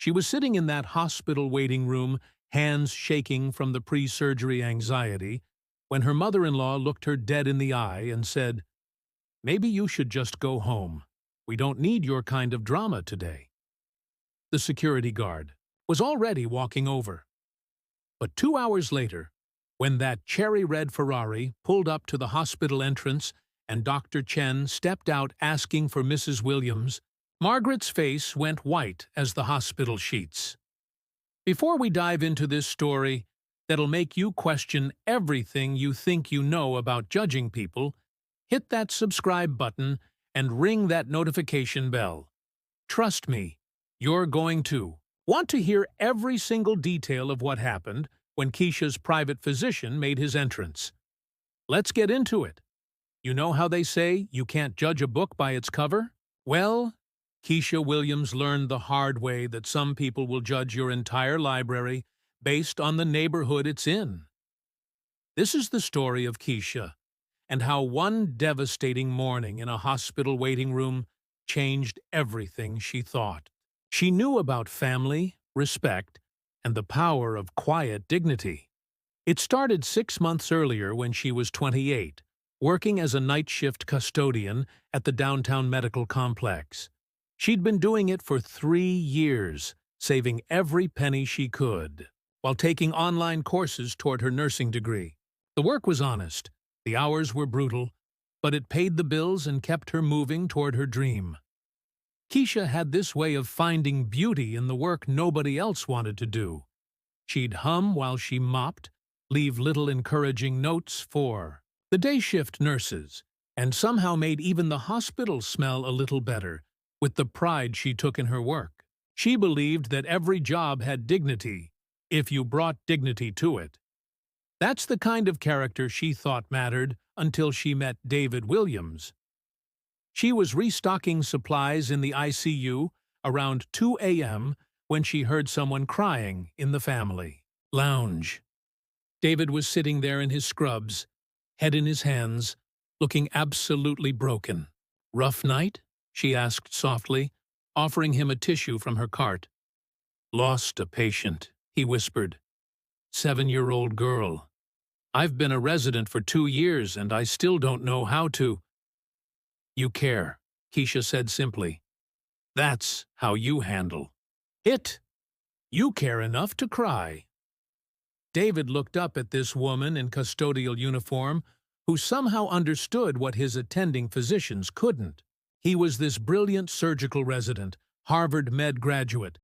She was sitting in that hospital waiting room, hands shaking from the pre-surgery anxiety, when her mother-in-law looked her dead in the eye and said, "Maybe you should just go home. We don't need your kind of drama today." The security guard was already walking over. But 2 hours later, when that cherry-red Ferrari pulled up to the hospital entrance and Dr. Chen stepped out asking for Mrs. Williams, Margaret's face went white as the hospital sheets. Before we dive into this story that'll make you question everything you think you know about judging people, hit that subscribe button and ring that notification bell. Trust me, you're going to want to hear every single detail of what happened when Keisha's private physician made his entrance. Let's get into it. You know how they say you can't judge a book by its cover? Well, Keisha Williams learned the hard way that some people will judge your entire library based on the neighborhood it's in. This is the story of Keisha and how one devastating morning in a hospital waiting room changed everything she thought. She knew about family, respect, and the power of quiet dignity. It started 6 months earlier when she was 28, working as a night shift custodian at the downtown medical complex. She'd been doing it for 3 years, saving every penny she could, while taking online courses toward her nursing degree. The work was honest, the hours were brutal, but it paid the bills and kept her moving toward her dream. Keisha had this way of finding beauty in the work nobody else wanted to do. She'd hum while she mopped, leave little encouraging notes for the day shift nurses, and somehow made even the hospital smell a little better with the pride she took in her work. She believed that every job had dignity, if you brought dignity to it. That's the kind of character she thought mattered until she met David Williams. She was restocking supplies in the ICU around 2 a.m. when she heard someone crying in the family lounge. David was sitting there in his scrubs, head in his hands, looking absolutely broken. "Rough night?" she asked softly, offering him a tissue from her cart. "Lost a patient," he whispered. 7-year-old girl. "I've been a resident for 2 years and I still don't know how to." "You care," Keisha said simply. "That's how you handle it. You care enough to cry." David looked up at this woman in custodial uniform who somehow understood what his attending physicians couldn't. He was this brilliant surgical resident, Harvard med graduate,